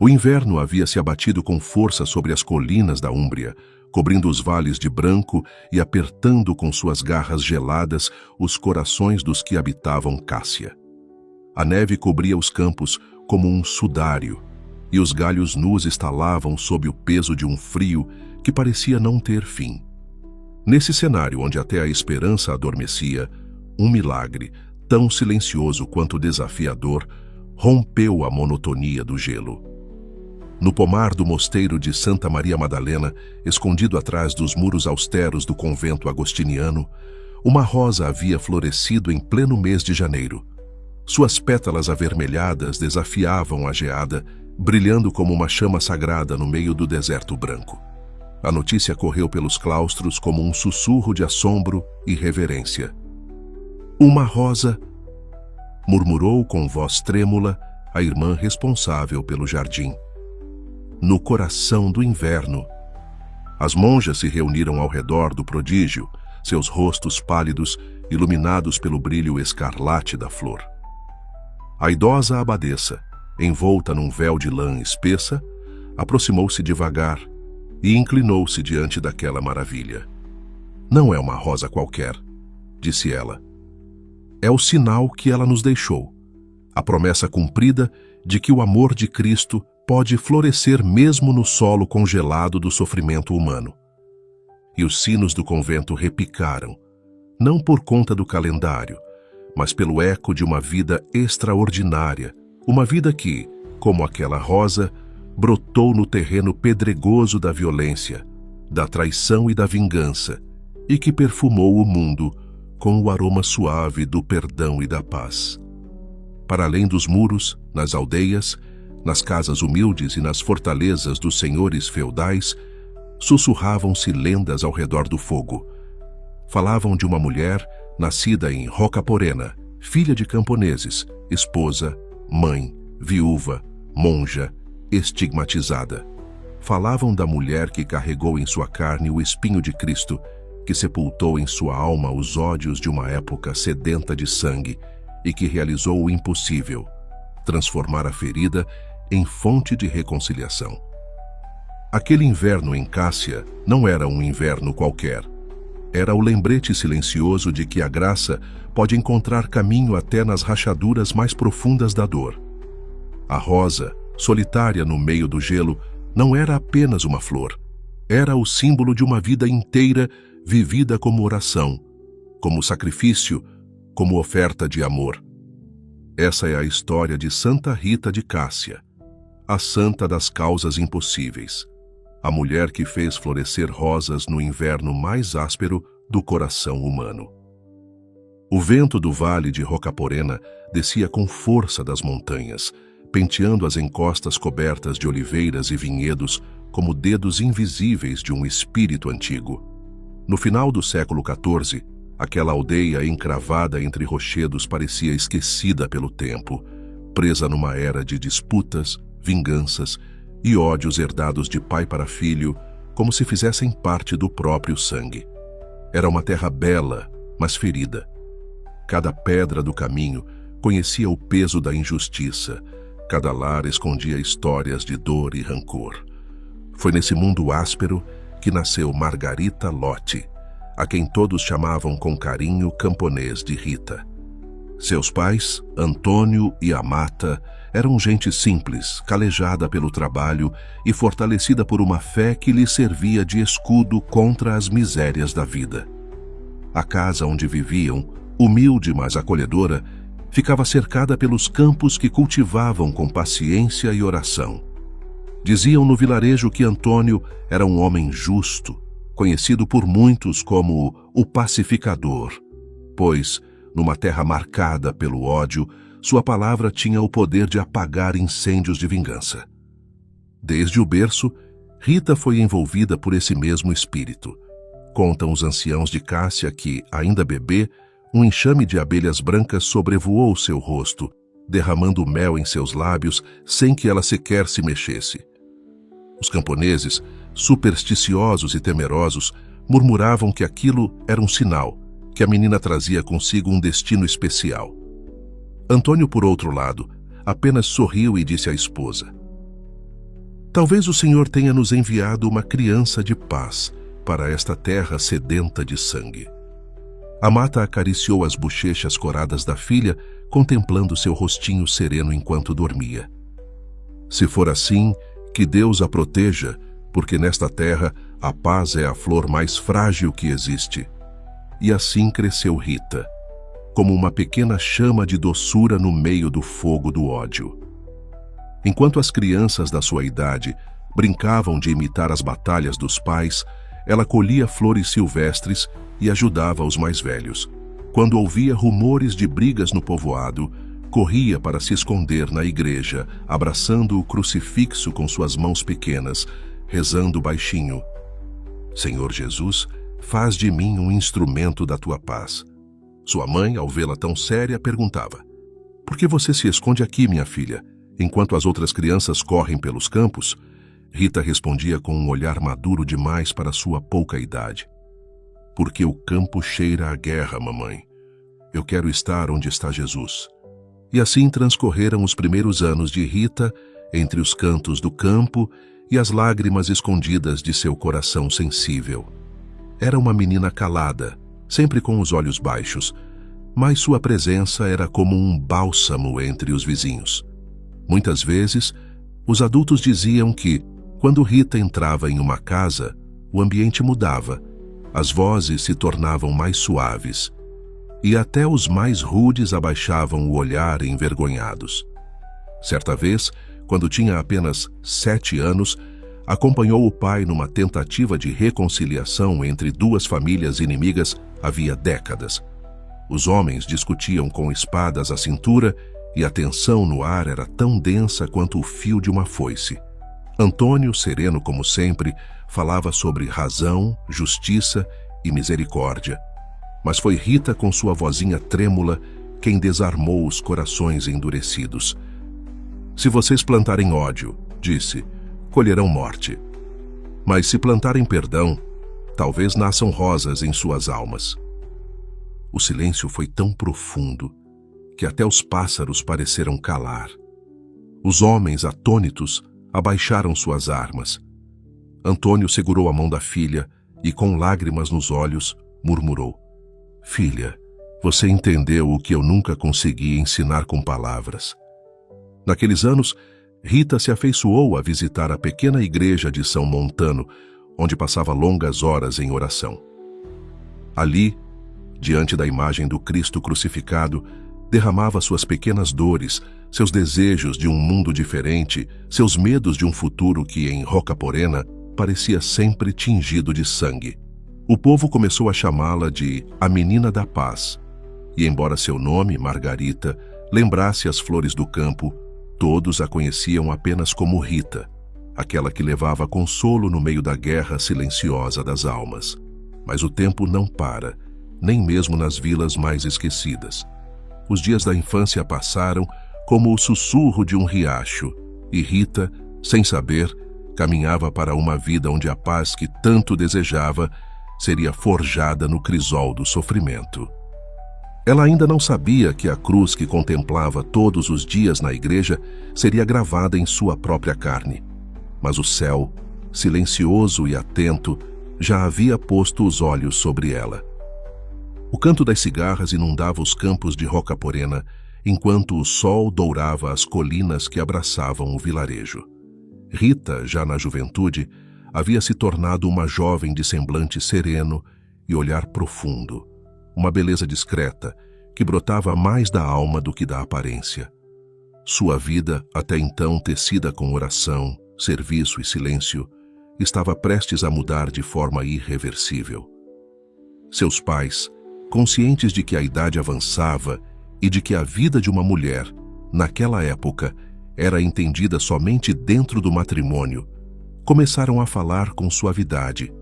O inverno havia se abatido com força sobre as colinas da Úmbria, cobrindo os vales de branco e apertando com suas garras geladas os corações dos que habitavam Cássia. A neve cobria os campos como um sudário, e os galhos nus estalavam sob o peso de um frio que parecia não ter fim. Nesse cenário onde até a esperança adormecia, um milagre, tão silencioso quanto desafiador, rompeu a monotonia do gelo. No pomar do mosteiro de Santa Maria Madalena, escondido atrás dos muros austeros do convento agostiniano, uma rosa havia florescido em pleno mês de janeiro. Suas pétalas avermelhadas desafiavam a geada, brilhando como uma chama sagrada no meio do deserto branco. A notícia correu pelos claustros como um sussurro de assombro e reverência. "Uma rosa", murmurou com voz trêmula a irmã responsável pelo jardim. No coração do inverno. As monjas se reuniram ao redor do prodígio, seus rostos pálidos, iluminados pelo brilho escarlate da flor. A idosa abadesa, envolta num véu de lã espessa, aproximou-se devagar e inclinou-se diante daquela maravilha. "Não é uma rosa qualquer", disse ela. "É o sinal que ela nos deixou, a promessa cumprida de que o amor de Cristo pode florescer mesmo no solo congelado do sofrimento humano." E os sinos do convento repicaram, não por conta do calendário, mas pelo eco de uma vida extraordinária, uma vida que, como aquela rosa, brotou no terreno pedregoso da violência, da traição e da vingança, e que perfumou o mundo com o aroma suave do perdão e da paz. Para além dos muros, nas aldeias, nas casas humildes e nas fortalezas dos senhores feudais, sussurravam-se lendas ao redor do fogo. Falavam de uma mulher nascida em Rocaporena, filha de camponeses, esposa, mãe, viúva, monja, estigmatizada. Falavam da mulher que carregou em sua carne o espinho de Cristo, que sepultou em sua alma os ódios de uma época sedenta de sangue e que realizou o impossível, transformar a ferida em fonte de reconciliação. Aquele inverno em Cássia não era um inverno qualquer. Era o lembrete silencioso de que a graça pode encontrar caminho até nas rachaduras mais profundas da dor. A rosa, solitária no meio do gelo, não era apenas uma flor. Era o símbolo de uma vida inteira vivida como oração, como sacrifício, como oferta de amor. Essa é a história de Santa Rita de Cássia, a santa das causas impossíveis, a mulher que fez florescer rosas no inverno mais áspero do coração humano. O vento do vale de Rocaporena descia com força das montanhas, penteando as encostas cobertas de oliveiras e vinhedos como dedos invisíveis de um espírito antigo. No final do século XIV, aquela aldeia encravada entre rochedos parecia esquecida pelo tempo, presa numa era de disputas, vinganças e ódios herdados de pai para filho, como se fizessem parte do próprio sangue. Era uma terra bela, mas ferida. Cada pedra do caminho conhecia o peso da injustiça, cada lar escondia histórias de dor e rancor. Foi nesse mundo áspero que nasceu Margarita Lotti, a quem todos chamavam com carinho camponês de Rita. Seus pais, Antônio e Amata, eram gente simples, calejada pelo trabalho e fortalecida por uma fé que lhe servia de escudo contra as misérias da vida. A casa onde viviam, humilde mas acolhedora, ficava cercada pelos campos que cultivavam com paciência e oração. Diziam no vilarejo que Antônio era um homem justo, conhecido por muitos como o pacificador, pois, numa terra marcada pelo ódio, sua palavra tinha o poder de apagar incêndios de vingança. Desde o berço, Rita foi envolvida por esse mesmo espírito. Contam os anciãos de Cássia que, ainda bebê, um enxame de abelhas brancas sobrevoou seu rosto, derramando mel em seus lábios sem que ela sequer se mexesse. Os camponeses, supersticiosos e temerosos, murmuravam que aquilo era um sinal, que a menina trazia consigo um destino especial. Antônio, por outro lado, apenas sorriu e disse à esposa: Talvez o Senhor tenha nos enviado uma criança de paz para esta terra sedenta de sangue. Amata acariciou as bochechas coradas da filha, contemplando seu rostinho sereno enquanto dormia. Se for assim, que Deus a proteja, porque nesta terra a paz é a flor mais frágil que existe. E assim cresceu Rita, como uma pequena chama de doçura no meio do fogo do ódio. Enquanto as crianças da sua idade brincavam de imitar as batalhas dos pais, ela colhia flores silvestres e ajudava os mais velhos. Quando ouvia rumores de brigas no povoado, corria para se esconder na igreja, abraçando o crucifixo com suas mãos pequenas, rezando baixinho: Senhor Jesus, faz de mim um instrumento da tua paz. Sua mãe, ao vê-la tão séria, perguntava: Por que você se esconde aqui, minha filha, enquanto as outras crianças correm pelos campos? Rita respondia com um olhar maduro demais para sua pouca idade: Porque o campo cheira a guerra, mamãe. Eu quero estar onde está Jesus. E assim transcorreram os primeiros anos de Rita, entre os cantos do campo e as lágrimas escondidas de seu coração sensível. Era uma menina calada, sempre com os olhos baixos, mas sua presença era como um bálsamo entre os vizinhos. Muitas vezes, os adultos diziam que, quando Rita entrava em uma casa, o ambiente mudava, as vozes se tornavam mais suaves, e até os mais rudes abaixavam o olhar envergonhados. Certa vez, quando tinha apenas 7 anos, acompanhou o pai numa tentativa de reconciliação entre duas famílias inimigas havia décadas. Os homens discutiam com espadas à cintura e a tensão no ar era tão densa quanto o fio de uma foice. Antônio, sereno como sempre, falava sobre razão, justiça e misericórdia. Mas foi Rita, com sua vozinha trêmula, quem desarmou os corações endurecidos. Se vocês plantarem ódio, disse, colherão morte. Mas se plantarem perdão, talvez nasçam rosas em suas almas. O silêncio foi tão profundo que até os pássaros pareceram calar. Os homens, atônitos, abaixaram suas armas. Antônio segurou a mão da filha e, com lágrimas nos olhos, murmurou: Filha, você entendeu o que eu nunca consegui ensinar com palavras. Naqueles anos, Rita se afeiçoou a visitar a pequena igreja de São Montano, onde passava longas horas em oração. Ali, diante da imagem do Cristo crucificado, derramava suas pequenas dores, seus desejos de um mundo diferente, seus medos de um futuro que, em Rocaporena, parecia sempre tingido de sangue. O povo começou a chamá-la de a Menina da Paz, e embora seu nome, Margarita, lembrasse as flores do campo, todos a conheciam apenas como Rita, aquela que levava consolo no meio da guerra silenciosa das almas. Mas o tempo não para, nem mesmo nas vilas mais esquecidas. Os dias da infância passaram como o sussurro de um riacho, e Rita, sem saber, caminhava para uma vida onde a paz que tanto desejava seria forjada no crisol do sofrimento. Ela ainda não sabia que a cruz que contemplava todos os dias na igreja seria gravada em sua própria carne. Mas o céu, silencioso e atento, já havia posto os olhos sobre ela. O canto das cigarras inundava os campos de Rocaporena, enquanto o sol dourava as colinas que abraçavam o vilarejo. Rita, já na juventude, havia se tornado uma jovem de semblante sereno e olhar profundo, uma beleza discreta que brotava mais da alma do que da aparência. Sua vida, até então tecida com oração, serviço e silêncio, estava prestes a mudar de forma irreversível. Seus pais, conscientes de que a idade avançava e de que a vida de uma mulher, naquela época, era entendida somente dentro do matrimônio, começaram a falar com suavidade,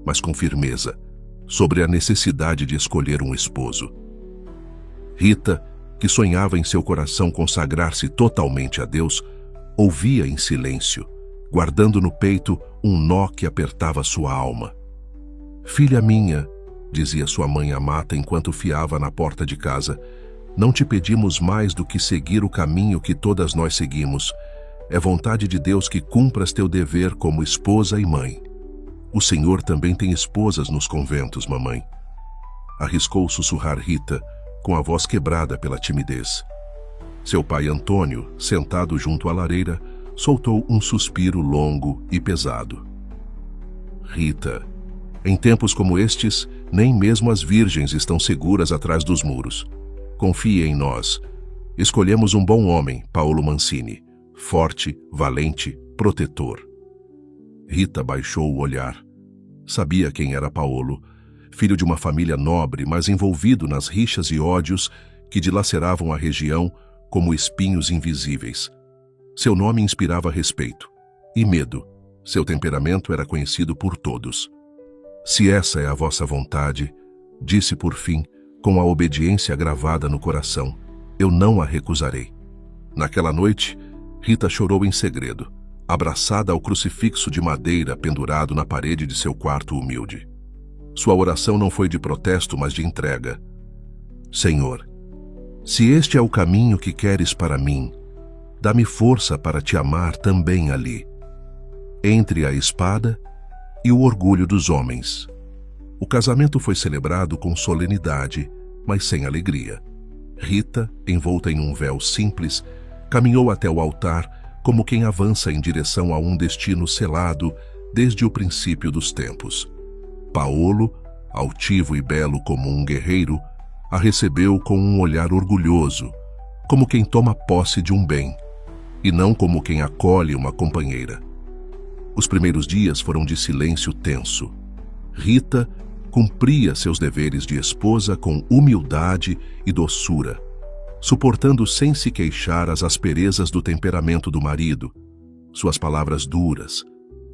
mas com firmeza, sobre a necessidade de escolher um esposo. Rita, que sonhava em seu coração consagrar-se totalmente a Deus, ouvia em silêncio, guardando no peito um nó que apertava sua alma. Filha minha, dizia sua mãe Amata enquanto fiava na porta de casa, não te pedimos mais do que seguir o caminho que todas nós seguimos. É vontade de Deus que cumpras teu dever como esposa e mãe. O Senhor também tem esposas nos conventos, mamãe. Arriscou sussurrar Rita, com a voz quebrada pela timidez. Seu pai Antônio, sentado junto à lareira, soltou um suspiro longo e pesado. Rita, em tempos como estes, nem mesmo as virgens estão seguras atrás dos muros. Confie em nós. Escolhemos um bom homem, Paolo Mancini. Forte, valente, protetor. Rita baixou o olhar. Sabia quem era Paolo, filho de uma família nobre, mas envolvido nas rixas e ódios que dilaceravam a região como espinhos invisíveis. Seu nome inspirava respeito e medo. Seu temperamento era conhecido por todos. Se essa é a vossa vontade, disse por fim, com a obediência gravada no coração, eu não a recusarei. Naquela noite, Rita chorou em segredo, abraçada ao crucifixo de madeira pendurado na parede de seu quarto humilde. Sua oração não foi de protesto, mas de entrega. Senhor, se este é o caminho que queres para mim, dá-me força para te amar também ali, entre a espada e o orgulho dos homens. O casamento foi celebrado com solenidade, mas sem alegria. Rita, envolta em um véu simples, caminhou até o altar como quem avança em direção a um destino selado desde o princípio dos tempos. Paolo, altivo e belo como um guerreiro, a recebeu com um olhar orgulhoso, como quem toma posse de um bem, e não como quem acolhe uma companheira. Os primeiros dias foram de silêncio tenso. Rita cumpria seus deveres de esposa com humildade e doçura, suportando sem se queixar as asperezas do temperamento do marido, suas palavras duras,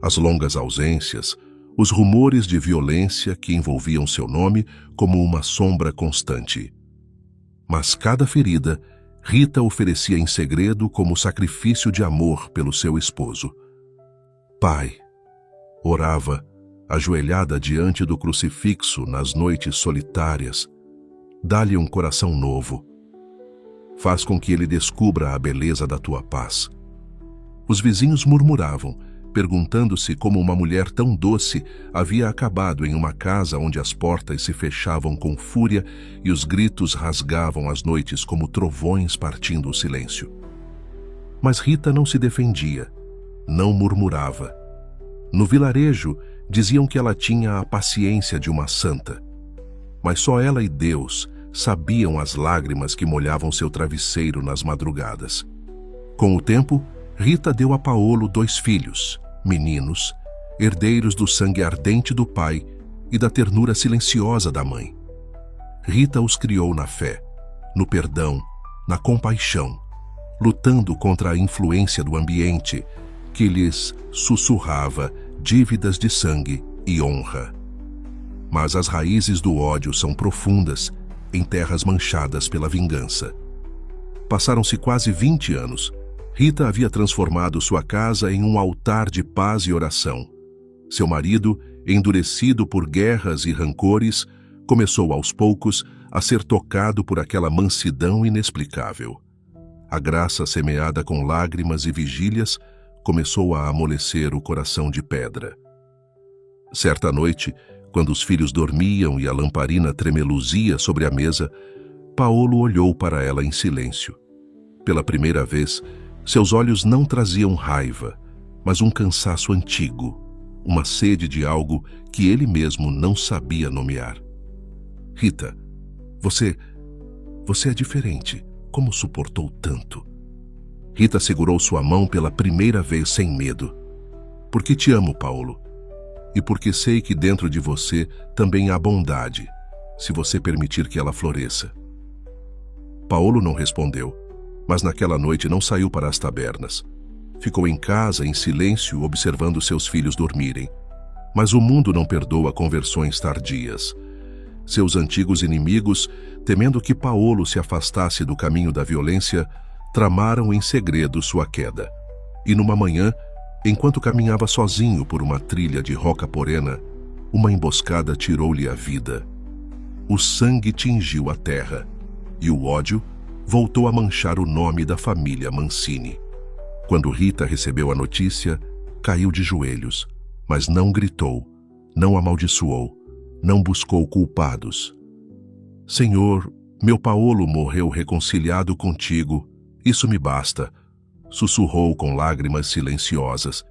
as longas ausências, os rumores de violência que envolviam seu nome como uma sombra constante. Mas cada ferida, Rita oferecia em segredo como sacrifício de amor pelo seu esposo. Pai, orava, ajoelhada diante do crucifixo nas noites solitárias, dá-lhe um coração novo. Faz com que ele descubra a beleza da tua paz. Os vizinhos murmuravam, perguntando-se como uma mulher tão doce havia acabado em uma casa onde as portas se fechavam com fúria e os gritos rasgavam as noites como trovões partindo o silêncio. Mas Rita não se defendia, não murmurava. No vilarejo, diziam que ela tinha a paciência de uma santa. Mas só ela e Deus sabiam as lágrimas que molhavam seu travesseiro nas madrugadas. Com o tempo, Rita deu a Paolo 2 filhos, meninos, herdeiros do sangue ardente do pai e da ternura silenciosa da mãe. Rita os criou na fé, no perdão, na compaixão, lutando contra a influência do ambiente que lhes sussurrava dívidas de sangue e honra. Mas as raízes do ódio são profundas, em terras manchadas pela vingança. Passaram-se quase 20 anos. Rita havia transformado sua casa em um altar de paz e oração. Seu marido, endurecido por guerras e rancores, começou aos poucos a ser tocado por aquela mansidão inexplicável. A graça semeada com lágrimas e vigílias começou a amolecer o coração de pedra. Certa noite, quando os filhos dormiam e a lamparina tremeluzia sobre a mesa, Paolo olhou para ela em silêncio. Pela primeira vez, seus olhos não traziam raiva, mas um cansaço antigo, uma sede de algo que ele mesmo não sabia nomear. Rita, você é diferente. Como suportou tanto? Rita segurou sua mão pela primeira vez sem medo. Porque te amo, Paolo. E porque sei que dentro de você também há bondade, se você permitir que ela floresça. Paolo não respondeu, mas naquela noite não saiu para as tabernas. Ficou em casa, em silêncio, observando seus filhos dormirem. Mas o mundo não perdoa conversões tardias. Seus antigos inimigos, temendo que Paolo se afastasse do caminho da violência, tramaram em segredo sua queda. E numa manhã, enquanto caminhava sozinho por uma trilha de roca porena, uma emboscada tirou-lhe a vida. O sangue tingiu a terra, e o ódio voltou a manchar o nome da família Mancini. Quando Rita recebeu a notícia, caiu de joelhos, mas não gritou, não amaldiçoou, não buscou culpados. Senhor, meu Paolo morreu reconciliado contigo, isso me basta, sussurrou com lágrimas silenciosas.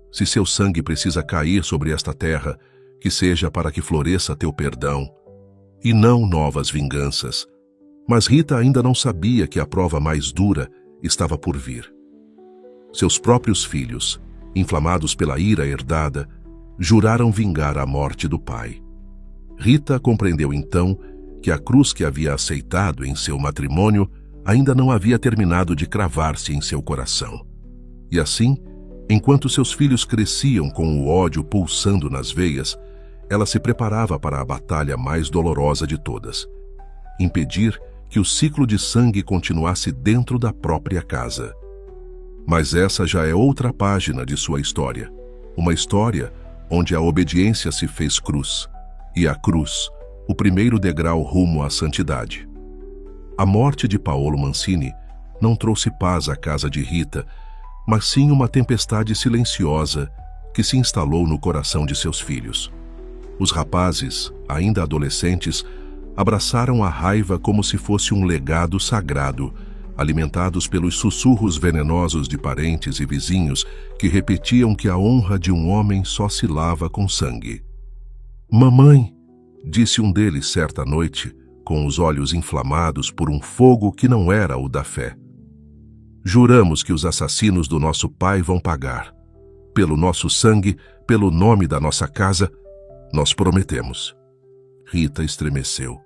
Se seu sangue precisa cair sobre esta terra, que seja para que floresça teu perdão, e não novas vinganças. Mas Rita ainda não sabia que a prova mais dura estava por vir. Seus próprios filhos, inflamados pela ira herdada, juraram vingar a morte do pai. Rita compreendeu então que a cruz que havia aceitado em seu matrimônio ainda não havia terminado de cravar-se em seu coração. E assim, enquanto seus filhos cresciam com o ódio pulsando nas veias, ela se preparava para a batalha mais dolorosa de todas: impedir que o ciclo de sangue continuasse dentro da própria casa. Mas essa já é outra página de sua história. Uma história onde a obediência se fez cruz, e a cruz, o primeiro degrau rumo à santidade. A morte de Paolo Mancini não trouxe paz à casa de Rita, mas sim uma tempestade silenciosa que se instalou no coração de seus filhos. Os rapazes, ainda adolescentes, abraçaram a raiva como se fosse um legado sagrado, alimentados pelos sussurros venenosos de parentes e vizinhos que repetiam que a honra de um homem só se lava com sangue. "Mamãe", disse um deles certa noite, com os olhos inflamados por um fogo que não era o da fé. "Juramos que os assassinos do nosso pai vão pagar. Pelo nosso sangue, pelo nome da nossa casa, nós prometemos." Rita estremeceu.